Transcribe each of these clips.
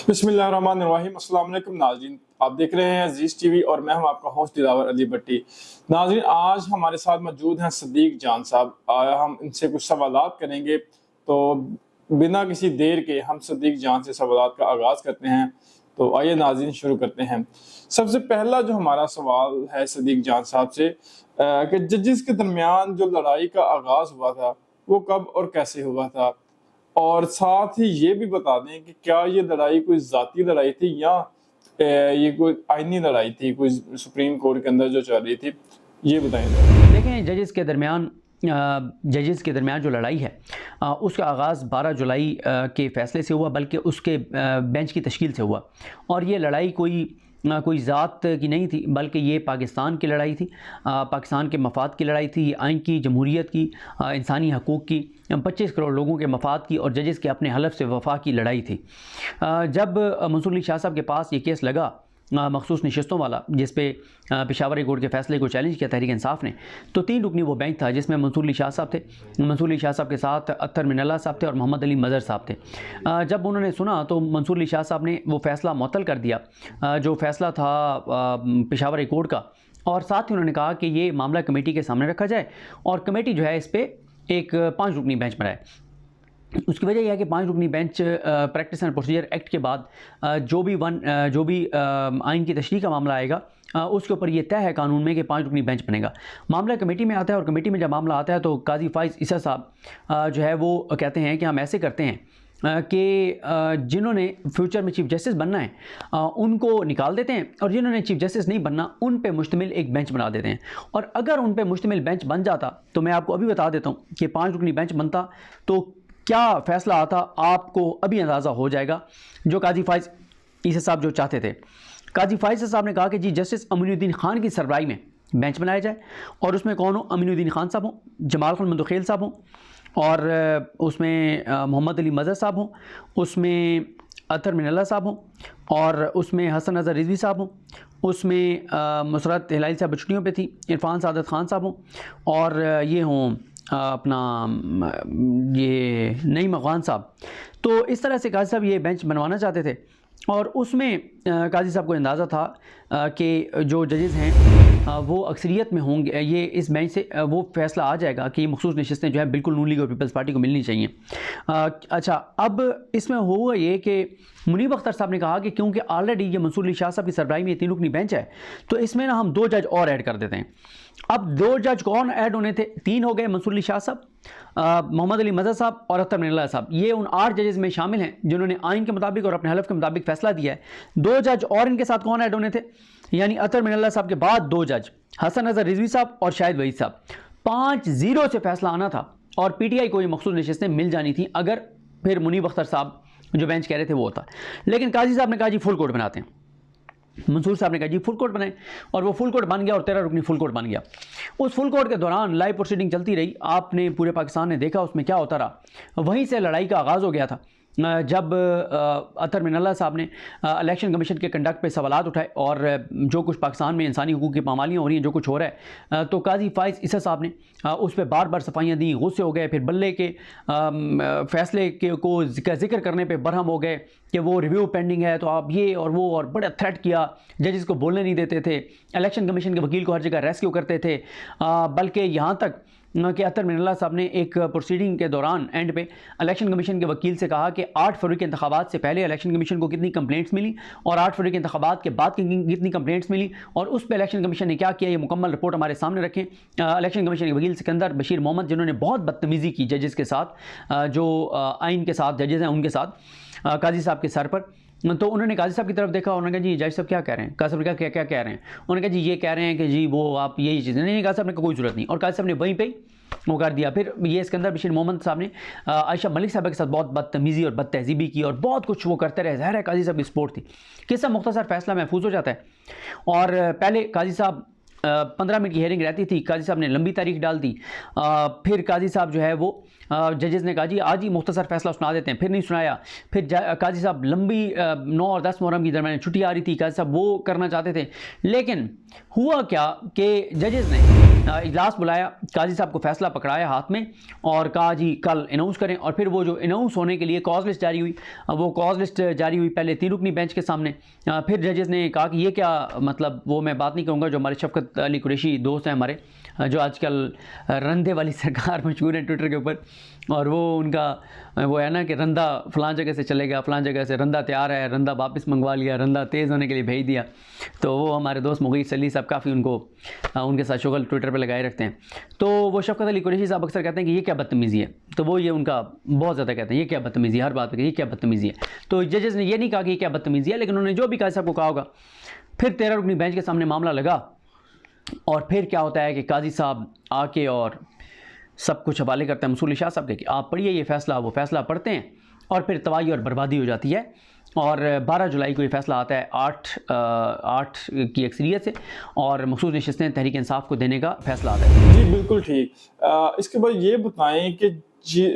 बिस्मिल्लाहिर्रहमानिर्रहीम। अस्सलाम वालेकुम नाज़रीन, आप देख रहे हैं अजीज़ टीवी और मैं हूं आपका होस्ट दिलावर अली भट्टी। नाज़रीन, आज हमारे साथ मौजूद हैं सदीक जान साहब। हम इनसे कुछ सवालात करेंगे, तो बिना किसी देर के हम सदीक जान से सवालात का आगाज़ करते हैं। तो आइए नाज़रीन शुरू करते हैं। सबसे पहला जो हमारा सवाल है सदीक जान साहब से कि जजेस के दरमियान जो लड़ाई का आगाज़ हुआ था वो कब और कैसे हुआ था, और साथ ही ये भी बता दें कि क्या ये लड़ाई कोई ज़ाती लड़ाई थी या ये कोई आईनी लड़ाई थी, कोई सुप्रीम कोर्ट के अंदर जो चल रही थी, ये बताएं। देखें, जजेस के दरमियान जो लड़ाई है उसका आगाज़ 12 जुलाई के फ़ैसले से हुआ, बल्कि उसके बेंच की तश्कील से हुआ। और ये लड़ाई कोई ज़ात की नहीं थी, बल्कि ये पाकिस्तान की लड़ाई थी, पाकिस्तान के मफाद की लड़ाई थी, आइन की, जमहूरियत की, इंसानी हकूक़ की, 25 करोड़ लोगों के मफाद की और जजेस के अपने हलफ से वफा की लड़ाई थी। जब मंसूर अली शाह साहब के पास ये केस लगा मखसूस नशस्तों वाला, जिस पे पेशावर हाई कोर्ट के फ़ैसले को चैलेंज किया तहरीक इंसाफ ने, तो 3 रुकनी वो बेंच था जिसमें मंसूर अली शाह साहब थे, मंसूर अली शाह साहब के साथ अत्तर मिनल्ला साहब थे और मोहम्मद अली मज़हर साहब थे। जब उन्होंने सुना तो मंसूर अली शाह साहब ने वो फ़ैसला मुअत्तल कर दिया, जो फ़ैसला था पेशावर हाई कोर्ट का, और साथ ही उन्होंने कहा कि ये मामला कमेटी के सामने रखा जाए और कमेटी जो है इस पर एक 5 रुकनी बेंच बनाए। उसकी वजह यह है कि 5 रुकनी bench practice and procedure act के बाद जो भी आइन की तशरीह का मामला आएगा उसके ऊपर ये तय है कानून में कि 5 रुकनी बेंच बनेगा। मामला कमेटी में आता है और कमेटी में जब मामला आता है तो काजी फाइज ईसा साहब जो है वो कहते हैं कि हम ऐसे करते हैं कि जिन्होंने फ्यूचर में चीफ़ जस्टिस बनना है उनको निकाल देते हैं, और जिन्होंने चीफ़ जस्टिस नहीं बनना उन पे मुश्तमिल एक बेंच बना देते हैं। और अगर उन पे मुश्तमिल बेंच बन जाता तो मैं आपको अभी बता देता हूँ कि 5 रुकनी बेंच बनता तो क्या फ़ैसला आता, आपको अभी अंदाज़ा हो जाएगा। जो काजी फाइज ईसा साहब जो चाहते थे, काजी फाइज साहब ने कहा कि जी जस्टिस अमीनुद्दीन खान की सरबराही में बेंच बनाया जाए, और उसमें कौन हो, अमीनुद्दीन खान साहब हों, जमाल खान मंदोखेल साहब हों, और उसमें मोहम्मद अली मज़हर साहब हों, उसमें अतर मिनल्ला साहब हों, और उसमें हसन नज़र रिजवी साहब हों, उसमें मुसरत हिलाल साहब बचनियों पे थी, इरफान सादत खान साहब हों, और ये हों अपना ये नईम अफ़गान साहब। तो इस तरह से काजी साहब ये बेंच बनवाना चाहते थे, और उसमें काजी साहब को अंदाज़ा था कि जो जजेस हैं वो अक्सरियत में होंगे, ये इस बेंच से वो फ़ैसला आ जाएगा कि ये मखसूस नशस्तें जो है बिल्कुल नून लीग और पीपल्स पार्टी को मिलनी चाहिए। अच्छा, अब इसमें हुआ ये कि मुनीब अख्तर साहब ने कहा कि क्योंकि ऑलरेडी ये मंसूर अली शाह साहब की सरबराही में 3 रुकनी बेंच है, तो इसमें ना हम 2 जज और ऐड कर देते हैं। अब 2 जज कौन ऐड होने थे? 3 हो गए, मंसूर अली शाह साहब, मोहम्मद अली मज़हर साहब और अत्तर मिनल्ला साहब। ये उन 8 जजेस में शामिल हैं जिन्होंने आइन के मुताबिक और अपने हलफ के मुताबिक फ़ैसला दिया है। 2 जज और इनके साथ कौन ऐड होने थे? यानी अत्तर मिनल्ला साहब के बाद 2 जज, हसन नज़र रिजवी साहब और शाहिद वहीद साहब। 5-0 से फैसला आना था और पीटीआई को ये मखसूस नशस्तें मिल जानी थी अगर फिर मुनीब अख्तर साहब जो बेंच कह रहे थे वो होता। लेकिन काजी साहब ने कहा जी फुल कोर्ट बनाते हैं। मंसूर साहब ने कहा जी फुल कोर्ट बनाए, और वो फुल कोर्ट बन गया और 13 रुकनी फुल कोर्ट बन गया। उस फुल कोर्ट के दौरान लाइव प्रोसीडिंग चलती रही, आपने पूरे पाकिस्तान ने देखा उसमें क्या होता रहा। वहीं से लड़ाई का आगाज़ हो गया था जब अतर मिनल्ला साहब ने इलेक्शन कमीशन के कंडक्ट पे सवालात उठाए और जो कुछ पाकिस्तान में इंसानी हकूक़ की पामालियाँ हो रही हैं, जो कुछ हो रहा है, तो काजी फाइज ईसा साहब ने उस पर बार बार सफाइयाँ दी, गुस्से हो गए, फिर बल्ले के फ़ैसले के को जिक्र करने पे बरहम हो गए कि वो रिव्यू पेंडिंग है तो आप ये और वो, और बड़ा थ्रेट किया, जजेस को बोलने नहीं देते थे, इलेक्शन कमीशन के वकील को हर जगह रेस्क्यू करते थे, बल्कि यहाँ तक कि अतर मिनल्ला साहब ने एक प्रोसीडिंग के दौरान एंड पे इलेक्शन कमीशन के वकील से कहा कि 8 फरवरी के इंतखाबात से पहले इलेक्शन कमीशन को कितनी कंप्लेंट्स मिली और 8 फरवरी के इंतखाबात के बाद कितनी कंप्लेंट्स मिली, और उस पर इलेक्शन कमीशन ने क्या किया, ये मुकम्मल रिपोर्ट हमारे सामने रखें। इलेक्शन कमीशन के वकील सिकंदर बशीर मोहम्मद, जिन्होंने बहुत बदतमीज़ी की जजेस के साथ, जो आइन के साथ जजेस हैं उनके साथ, काजी साहब के सर पर, तो उन्होंने काजी साहब की तरफ देखा, उन्होंने कहा जी जज साहब क्या कह रहे हैं? काजी साहब क्या क्या कह रहे हैं? उन्होंने कहा जी ये कह रहे हैं कि जी वो आप यही चीज़ें नहीं, काजी साहब ने कोई ज़रूरत नहीं, और काजी साहब ने वहीं पे वो कर दिया। फिर ये सिकंदर बशीर मोहम्मद साहब ने आयशा मलिक साहब के साथ बहुत बदतमीज़ी और बदतहजीबी की और बहुत कुछ वो करते रहे। ज़ाहिर है काजी साहब की सपोर्ट थी, किस्सा मुख्तसर फैसला महफूज हो जाता है। और पहले काजी साहब 15 मिनट की हेयरिंग रहती थी, काजी साहब ने लंबी तारीख डाल दी। फिर काजी साहब जो है वो जजेस ने कहा जी आज ही मुख्तसर फैसला सुना देते हैं, फिर नहीं सुनाया। फिर काजी साहब लंबी 9 और 10 मुहर्रम की दरमियान छुट्टी आ रही थी, काजी साहब वो करना चाहते थे, लेकिन हुआ क्या कि जजेस ने इजलास बुलाया, काजी साहब को फैसला पकड़ाया हाथ में और कहा जी कल अनाउंस करें। और फिर वो जो अनाउंस होने के लिए कॉज लिस्ट जारी हुई, वो कॉज लिस्ट जारी हुई पहले 3 रुकनी बेंच के सामने। फिर जजेस ने कहा कि ये क्या मतलब, वो मैं बात नहीं कहूँगा, जो हमारे शफकत अली कुरैशी दोस्त हैं हमारे, जो आजकल रंधे वाली सरकार मशहूर है ट्विटर के ऊपर, और वो उनका वो है ना कि रंधा फ़लाँ जगह से चलेगा, फ़लाँ जगह से रंधा तैयार है, रंधा वापस मंगवा लिया, रंधा तेज़ होने के लिए भेज दिया। तो वो हमारे दोस्त मुगीस अली साहब काफ़ी उनको उनके साथ शुगल ट्विटर पे लगाए रखते हैं। तो वो शफकत अली कुरैशी साहब अक्सर कहते हैं कि ये क्या बदतमीज़ी है, तो वो ये उनका बहुत ज़्यादा कहते हैं ये क्या बदतमीज़ी है, हर बात पर ये क्या बदतमीज़ी है। तो जजेस ने ये नहीं कहा कि ये क्या बदतमीज़ी है, लेकिन उन्होंने जो भी काजी साहब को कहा होगा। फिर 13 रुकनी बेंच के सामने मामला लगा और फिर क्या होता है कि काजी साहब आके और सब कुछ हवाले करते हैं मंसूर अली शाह साहब के कि आप पढ़िए ये फ़ैसला। वो फ़ैसला पढ़ते हैं और फिर तबाही और बर्बादी हो जाती है। और 12 जुलाई को ये फ़ैसला आता है 8 की अक्सरियत से, और मखसूस नशिस्तें तहरीक इंसाफ को देने का फ़ैसला आता है। जी बिल्कुल ठीक। इसके बाद ये बताएं कि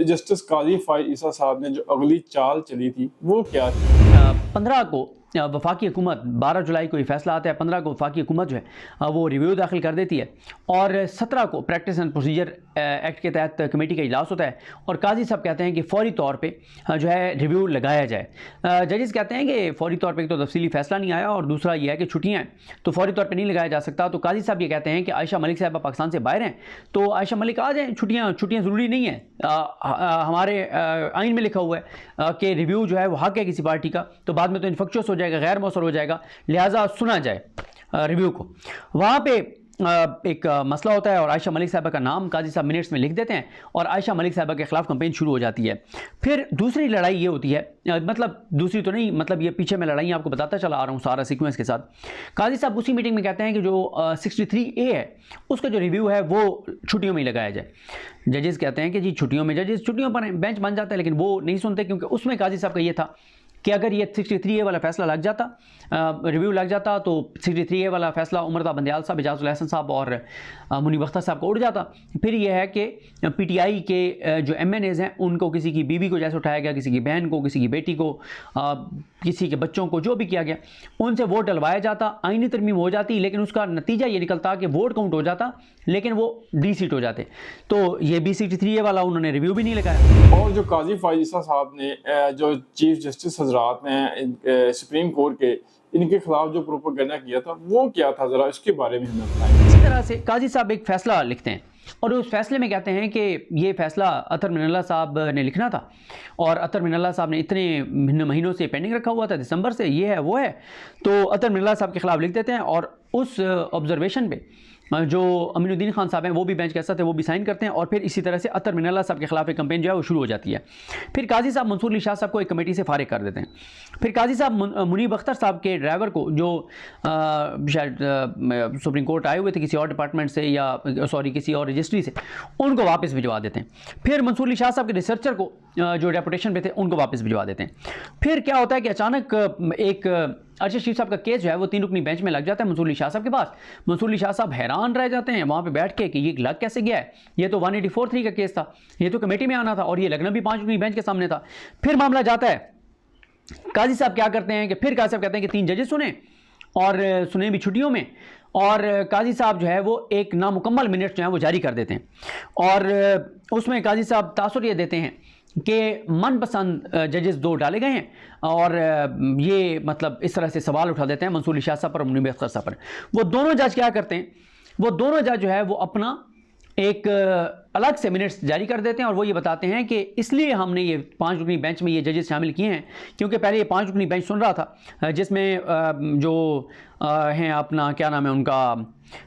जस्टिस काजी फ़ाइज़ ईसा साहब ने जो अगली चाल चली थी वो क्या थी? 15 को वफाकी हुकूमत, 12 जुलाई को ये फैसला आता है, 15 को वफाकी हुकूमत जो है वो रिव्यू दाखिल कर देती है और 17 को प्रैक्टिस एंड प्रोसीजर एक्ट के तहत कमेटी का इजलास होता है और काजी साहब कहते हैं कि फ़ौरी तौर पे जो है रिव्यू लगाया जाए। जजेस कहते हैं कि फ़ौरी तौर पे तो तफसीली फ़ैसला नहीं आया और दूसरा ये है कि छुट्टियाँ हैं तो फ़ौरी तौर पे नहीं लगाया जा सकता। तो काजी साहब ये कहते हैं कि आयशा मलिक साहब पाकिस्तान से बाहर हैं तो आयशा मलिक आ जाएँ, छुट्टियाँ ज़रूरी नहीं है। हमारे आइन में लिखा हुआ है कि रिव्यू जो है वो हक़ है किसी पार्टी का, तो बाद में तो इन्फेक्शस हो जाएगा, गैर मौसर हो जाएगा, लिहाजा सुना जाए रिव्यू को। वहाँ पे एक मसला होता है और आयशा मलिक साहबा का नाम काजी साहब मिनट्स में लिख देते हैं और आयशा मलिक साहबा के ख़िलाफ़ कैंपेन शुरू हो जाती है। फिर दूसरी लड़ाई ये होती है, मतलब दूसरी तो नहीं, मतलब ये पीछे मैं लड़ाई आपको बताता चला आ रहा हूँ सारा सीक्वेंस के साथ। काजी साहब उसी मीटिंग में कहते हैं कि जो 63A है उसका जो रिव्यू है वो छुट्टियों में ही लगाया जाए। जजेस कहते हैं कि जी छुट्टियों में, जजेस छुट्टियों पर बेंच बन जाता है, लेकिन वो नहीं सुनते क्योंकि उसमें काजी साहब का ये था कि अगर ये 63A वाला फैसला लग जाता, रिव्यू लग जाता, तो 63A वाला फैसला उमरता बंदयाल साहब, इजाज़ुल हसन साहब और मुनीब अख्तर साहब को उड़ जाता। फिर यह है कि PTI के जो MNAs हैं उनको किसी की बीवी को जैसे उठाया गया, किसी की बहन को, किसी की बेटी को, किसी के बच्चों को, जो भी किया गया उनसे वोट डलवाया जाता, आईनी तरमीम हो जाती, लेकिन उसका नतीजा ये निकलता कि वोट काउंट हो जाता लेकिन वो डीसीट हो जाते। तो ये भी 63A वाला उन्होंने रिव्यू भी नहीं लगाया। और जो काजी फ़ाइज़ ईसा साहब ने, जो चीफ जस्टिस हजरात ने सुप्रीम कोर्ट के, इनके खिलाफ जो प्रोपेगेंडा किया था वो क्या था, ज़रा इसके बारे में हमें बताएं। इसी तरह से काजी साहब एक फ़ैसला लिखते हैं और उस फैसले में कहते हैं कि ये फ़ैसला अतर मिनल्ला साहब ने लिखना था और अतर मिनल्ला साहब ने इतने महीनों से पेंडिंग रखा हुआ था, दिसंबर से, ये है वो है, तो अतर मिनल्ला साहब के ख़िलाफ़ लिख देते हैं और उस ऑब्जर्वेशन पे जो अमीनुद्दीन खान साहब हैं वो भी बेंच के साथ है, वो भी साइन करते हैं और फिर इसी तरह से अतर मिनल्ला साहब के खिलाफ एक कैंपेन जो है वो शुरू हो जाती है। फिर काजी साहब मंसूर अली शाह साहब को एक कमेटी से फारिग कर देते हैं। फिर काजी साहब मुनीब अख्तर साहब के ड्राइवर को, जो शायद सुप्रीम कोर्ट आए हुए थे किसी और डिपार्टमेंट से या सॉरी किसी और रजिस्ट्री से, उनको वापस भिजवा देते हैं। फिर मंसूर अली शाह साहब के रिसर्चर को जो डेपुटेशन पे थे उनको वापस भिजवा देते हैं। फिर क्या होता है कि अचानक एक अरशद शरीफ साहब का केस जो है वो 3 रुकनी बेंच में लग जाता है मंसूर अली शाह साहब के पास। मंसूर अली शाह साहब हैरान रह जाते हैं वहाँ पे बैठ के कि ये लग कैसे गया है, ये तो 184(3) का केस था, ये तो कमेटी में आना था और ये लगना भी 5 रुकनी बेंच के सामने था। फिर मामला जाता है, काजी साहब क्या करते हैं कि फिर काजी साहब कहते हैं कि 3 जजेस सुने और सुने भी छुट्टियों में, और काजी साहब जो है वो एक नामुकम्मल मिनट जो है वो जारी कर देते हैं और उसमें काजी साहब तासुर ये देते हैं कि मनपसंद जजेस 2 डाले गए हैं और ये मतलब इस तरह से सवाल उठा देते हैं मंसूर अली शाह साहब पर और मुनीब अख्तर साहब पर। वो दोनों जज क्या करते हैं, वो दोनों जज जो है वो अपना एक अलग से मिनट्स जारी कर देते हैं और वो ये बताते हैं कि इसलिए हमने ये 5 रुकनी बेंच में ये जजेस शामिल किए हैं क्योंकि पहले ये 5 रुकनी बेंच सुन रहा था जिसमें जो हैं अपना क्या नाम है उनका,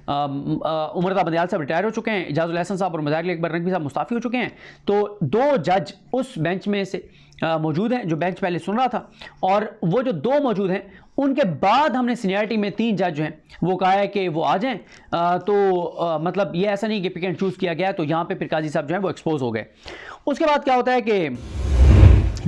उमरता बंदयाल साहब रिटायर हो चुके हैं, इजाज़ुल हसन साहब और मज़ाहिर अकबर नकवी साहब मुस्ताफ़ी हो चुके हैं, तो 2 जज उस बेंच में से मौजूद हैं जो बेंच पहले सुन रहा था, और वो जो 2 मौजूद हैं उनके बाद हमने सीनियरिटी में 3 जज जो हैं वो कहा है कि वो आ जाएं। तो मतलब ये ऐसा नहीं कि पिक एंड चूज़ किया गया, तो यहाँ पे फिर काजी साहब जो हैं वो एक्सपोज हो गए। उसके बाद क्या होता है कि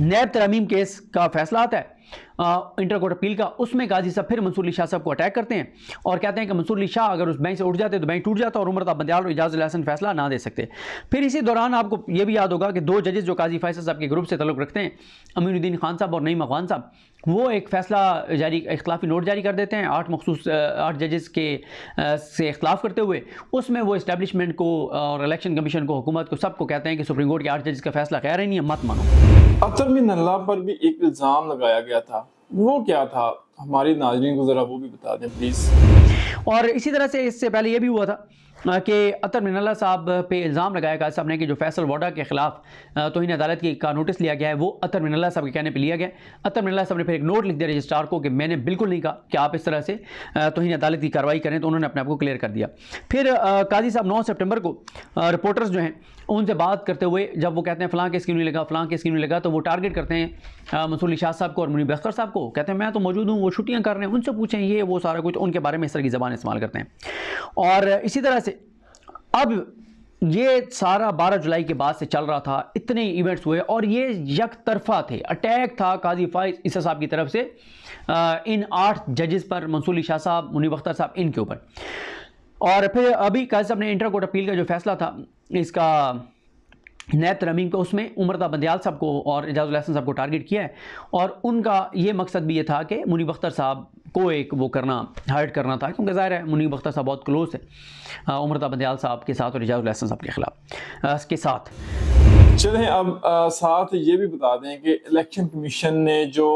नैब तरमीम केस का फैसला आता है इंटर कोर्ट अपील का, उसमें काजी साहब फिर मंसूर अली शाह साहब को अटैक करते हैं और कहते हैं कि मंसूर अली शाह अगर उस बेंच से उठ जाते तो बेंच टूट जाता और उमर बंदियाल और इजाज़ हसन फैसला ना दे सकते। फिर इसी दौरान आपको ये भी याद होगा कि दो जजेस जो काजी फैसल साहब के ग्रुप से तल्लुक़ रखते हैं, अमीनुद्दीन खान साहब और नईम अफ़गान साहब, वो एक फ़ैसला जारी, इख्तलाफी नोट जारी कर देते हैं 8 जजेस के से इख्तलाफ करते हुए। उसमें वो इस्टेब्लिशमेंट को और इलेक्शन कमीशन को, हुकूमत को, सबको कहते हैं कि सुप्रीम कोर्ट के 8 जजेस का फैसला खैर नहीं है, मत मानो। अतर मिनल्ला पर भी एक इल्ज़ाम लगाया गया था, वो क्या था? हमारी नाज़रीन को ज़रा वो भी बता दें प्लीज़। और इसी तरह से इससे पहले ये भी हुआ था कि अतर मिनल्ला साहब पे इल्ज़ाम लगाया काजी साहब ने कि जो फैसल वाडा के ख़िलाफ़ तौहीन अदालत की का नोटिस लिया गया है वो अतर मिनल्ला साहब के कहने पे लिया गया। अतर मिनल्ला साहब ने फिर एक नोट लिख दिया रजिस्ट्रार को कि मैंने बिल्कुल नहीं कहा कि आप इस तरह से तौहीन अदालत की कार्रवाई करें, तो उन्होंने अपने आप को क्लियर कर दिया। फिर काजी साहब 9 सितंबर को रिपोर्टर्स जो हैं उनसे बात करते हुए, जब वो कहते हैं फ़लाँ केस क्यों नहीं लगा, फ़लाँ केस क्यों नहीं लगा, तो वो टारगेट करते हैं मंसूर अली शाह साहब को और मुनीब अख्तर साहब को, कहते हैं मैं तो मौजूद हूँ, वो छुट्टियाँ कर रहे हैं, उनसे पूछें ये वो सारा कुछ, उनके बारे में इस तरह की ज़बान इस्तेमाल करते हैं। और इसी तरह से अब ये सारा 12 जुलाई के बाद से चल रहा था, इतने इवेंट्स हुए और ये यक तरफा थे। अटैक था काजी फाइज ईसा साहब की तरफ से इन 8 जजेस पर, मंसूर अली शाह साहब, मुनीब अख्तर साहब, इनके ऊपर। और फिर अभी काजी साहब ने इंटर कोर्ट अपील का जो फैसला था इसका नए तरमीम पे, उसमें उमर बंदियाल साहब को और इजाज़ हसन साहब को टारगेट किया है और उनका ये मकसद भी ये था कि मुनीब अख्तर साहब को एक वो करना, हाइड करना था, क्योंकि ज़ाहिर है मुनीब अख्तर साहब बहुत क्लोज है उमर बंदियाल साहब के साथ और इजाज़ हसन साहब के खिलाफ के साथ। चलें अब साथ ये भी बता दें कि इलेक्शन कमीशन ने जो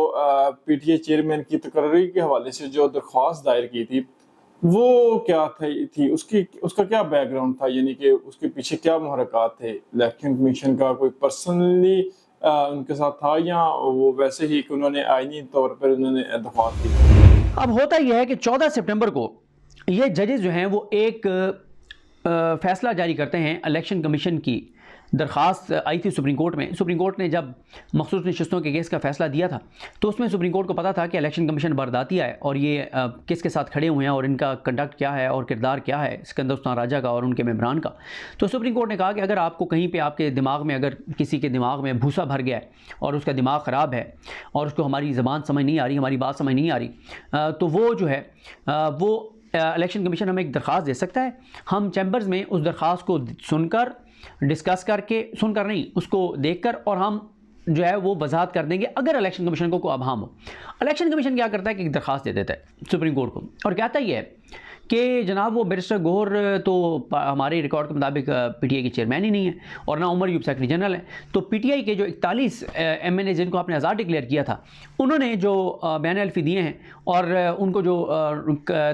PTI चेयरमैन की तकर्री के हवाले से जो दरख्वास्त दायर की थी वो क्या थी, उसका क्या बैकग्राउंड था, यानी कि उसके पीछे क्या मुहरकात थे? इलेक्शन कमीशन का कोई पर्सनली उनके साथ था या वो वैसे ही कि उन्होंने आईनी तौर पर उन्होंने दरख्वास्त की? अब होता यह है कि 14 सितंबर को ये जजेस जो हैं वो एक फ़ैसला जारी करते हैं। इलेक्शन कमीशन की दरख्वास्त आई थी सुप्रीम कोर्ट में। सुप्रीम कोर्ट ने जब मखसूस नशस्तों के केस का फ़ैसला दिया था तो उसमें सुप्रीम कोर्ट को पता था कि इलेक्शन कमीशन वारदातिया है और ये किसके साथ खड़े हुए हैं और इनका कंडक्ट क्या है और किरदार क्या है सिकंदर उस्मान राजा का और उनके मेम्बरान का। तो सुप्रीम कोर्ट ने कहा कि अगर आपको कहीं पे आपके दिमाग में, अगर किसी के दिमाग में भूसा भर गया है और उसका दिमाग ख़राब है और उसको हमारी ज़बान समझ नहीं आ रही, हमारी बात समझ नहीं आ रही, तो वो जो है वो इलेक्शन कमीशन हमें एक दरख्वास्त दे सकता है। हम चैम्बर्स में उस दरख्वास्त को सुनकर, डिस्कस करके, सुनकर नहीं, उसको देखकर, और हम जो है वो वजाहत कर देंगे अगर इलेक्शन कमीशन को कोई अभाम हो। इलेक्शन कमीशन क्या करता है कि एक दरख्वास्त दे देता है सुप्रीम कोर्ट को और कहता ही है कि जनाब वो बैरिस्टर गौहर तो हमारे रिकॉर्ड के मुताबिक PTI के चेयरमैन ही नहीं है और ना उमर यूब सेक्रेटरी जनरल है। तो PTI के जो 41 MNA जिनको आपने आज़ाद डिक्लेयर किया था उन्होंने जो बयान अल्फी दिए हैं और उनको जो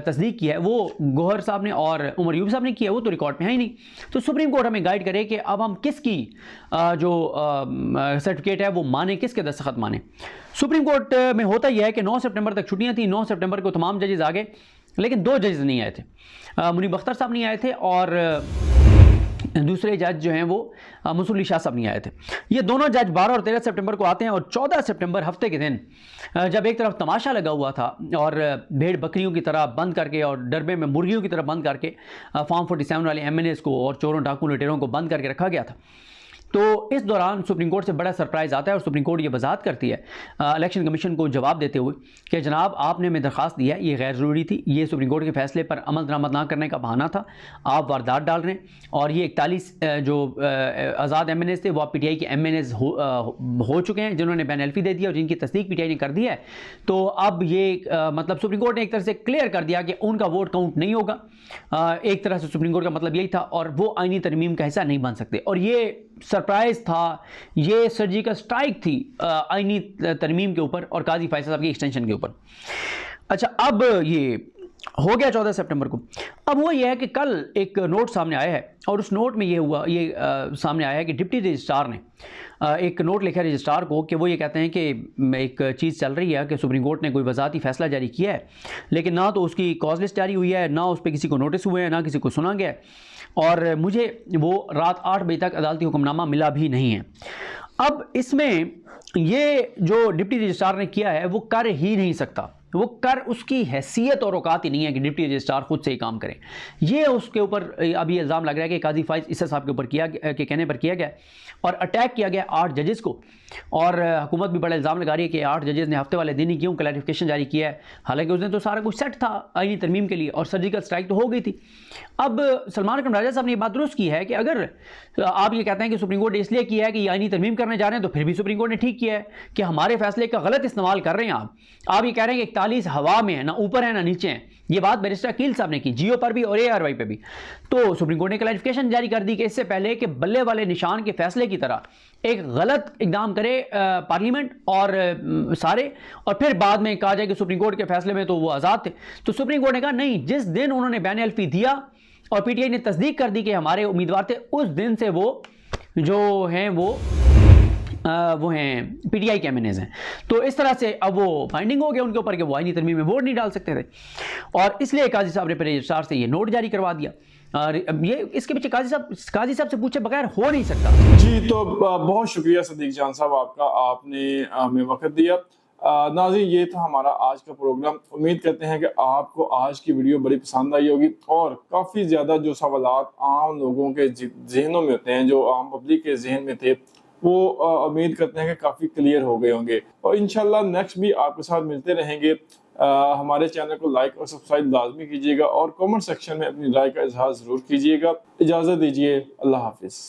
तस्दीक किया है वो गौहर साहब ने और उमर यूब साहब ने किया, वो तो रिकॉर्ड में है ही नहीं। तो सुप्रीम कोर्ट हमें गाइड करे कि अब हम किसकी जो सर्टिफिकेट है वो माने, किसके दस्तखत माने। सुप्रीम कोर्ट में होता यह है कि 9 सितंबर तक छुट्टियाँ थी। 9 सितंबर को तमाम जजेस आ गए, लेकिन 2 जजेस नहीं आए थे। मुनीब अख्तर साहब नहीं आए थे और दूसरे जज जो हैं वो मंसूर अली शाह साहब नहीं आए थे। ये दोनों जज 12 और 13 सितंबर को आते हैं और 14 सितंबर हफ्ते के दिन जब एक तरफ तमाशा लगा हुआ था और भेड़ बकरियों की तरह बंद करके और डरबे में मुर्गियों की तरह बंद करके फॉर्म 47 वाले MNAs को और चोरों डाकुओं लुटेरों को बंद करके रखा गया था, तो इस दौरान सुप्रीम कोर्ट से बड़ा सरप्राइज़ आता है और सुप्रीम कोर्ट ये वजाहत करती है इलेक्शन कमीशन को जवाब देते हुए कि जनाब आपने हमें दरख्वास्त दी है, ये गैर ज़रूरी थी, ये सुप्रीम कोर्ट के फैसले पर अमल दरामद ना करने का बहाना था, आप वारदात डाल रहे हैं और ये 41 जो आज़ाद MNAs थे वो आप PTI के MNAs हो चुके हैं जिन्होंने बैन अल्फी दे दिया और जिनकी तस्दीक PTI ने कर दी है। तो अब ये मतलब सुप्रीम कोर्ट ने एक तरह से क्लियर कर दिया कि उनका वोट काउंट नहीं होगा। एक तरह से सुप्रीम कोर्ट का मतलब यही था और वो आईनी तरमीम का हिस्सा नहीं बन सकते। और ये सरप्राइज़ था, ये सर्जिकल स्ट्राइक थी आईनी तरमीम के ऊपर और काजी फैसल साहब की एक्सटेंशन के ऊपर। अच्छा, अब ये हो गया 14 सितंबर को। अब वो ये है कि कल एक नोट सामने आया है और उस नोट में ये हुआ, ये सामने आया है कि डिप्टी रजिस्ट्रार ने एक नोट लिखा रजिस्ट्रार को कि वो ये कहते हैं कि एक चीज़ चल रही है कि सुप्रीम कोर्ट ने कोई वजाती फ़ैसला जारी किया है, लेकिन ना तो उसकी कॉज लिस्ट जारी हुई है, ना उस पर किसी को नोटिस हुए हैं, ना किसी को सुना गया है और मुझे वो रात 8 बजे तक अदालती हुक्मनामा मिला भी नहीं है। अब इसमें ये जो डिप्टी रजिस्ट्रार ने किया है वो कर ही नहीं सकता, वो कर उसकी हैसियत और औकात ही नहीं है कि डिप्टी रजिस्ट्रार खुद से ही काम करें। ये उसके ऊपर अभी इल्ज़ाम लग रहा है कि काजी फाइज ईसा साहब के ऊपर के कहने पर किया गया और अटैक किया गया 8 जजेस को। और हुकूमत भी बड़ा इल्ज़ाम लगा रही है कि 8 जजेस ने हफ्ते वाले दिन ही क्यों क्लैरिफिकेशन जारी किया है, हालांकि उस दिन तो सारा कुछ सेट था आईनी तरमीम के लिए और सर्जिकल स्ट्राइक तो हो गई थी। अब सलमान अकरम राजा साहब ने ये बात दुरुस्त की है कि अगर आप ये कहते हैं कि सुप्रीम कोर्ट ने इसलिए किया है कि आईनी तरमीम करने जा रहे हैं, तो फिर भी सुप्रीम कोर्ट ने ठीक किया है कि हमारे फैसले का गलत इस्तेमाल कर रहे हैं आप ये कह रहे हैं कि 41 हवा में है, ना ऊपर है ना नीचे है। ये बात बैरिस्टर अकील साहब ने की जियो पर भी और ARY पे भी। तो सुप्रीम कोर्ट ने क्लैरिफिकेशन जारी कर दी कि इससे पहले कि बल्ले वाले निशान के फैसले की तरह एक गलत इकदाम करे पार्लियामेंट और सारे, और फिर बाद में कहा जाए कि सुप्रीम कोर्ट के फैसले में तो वो आज़ाद थे। तो सुप्रीम कोर्ट ने कहा नहीं, जिस दिन उन्होंने बैन अल्फी दिया और PTI ने तस्दीक कर दी कि हमारे उम्मीदवार थे, उस दिन से वो जो हैं वो हैं PTI के एमएनएज़ हैं। तो इस तरह से अब वो फाइंडिंग हो गया उनके ऊपर कि वो आईनी तरमीम में वोट नहीं डाल सकते थे, और इसलिए काजी साहब ने रजिस्ट्रार से ये नोट जारी करवा दिया। और ये इसके पीछे काजी साहब से पूछे बगैर हो नहीं सकता। जी, तो बहुत शुक्रिया सदीक जान साहब आपका, आपने हमें वक्त दिया। नाज़रीन, ये था हमारा आज का प्रोग्राम। उम्मीद करते हैं कि आपको आज की वीडियो बड़ी पसंद आई होगी और काफ़ी ज़्यादा जो सवालात आम लोगों के जहनों में होते हैं, जो आम पब्लिक के जहन में थे, वो उम्मीद करते हैं कि काफ़ी क्लियर हो गए होंगे। और इंशाल्लाह नेक्स्ट भी आपके साथ मिलते रहेंगे। हमारे चैनल को लाइक और सब्सक्राइब लाजमी कीजिएगा और कमेंट सेक्शन में अपनी राय का इजहार ज़रूर कीजिएगा। इजाज़त दीजिए, अल्लाह हाफिज़।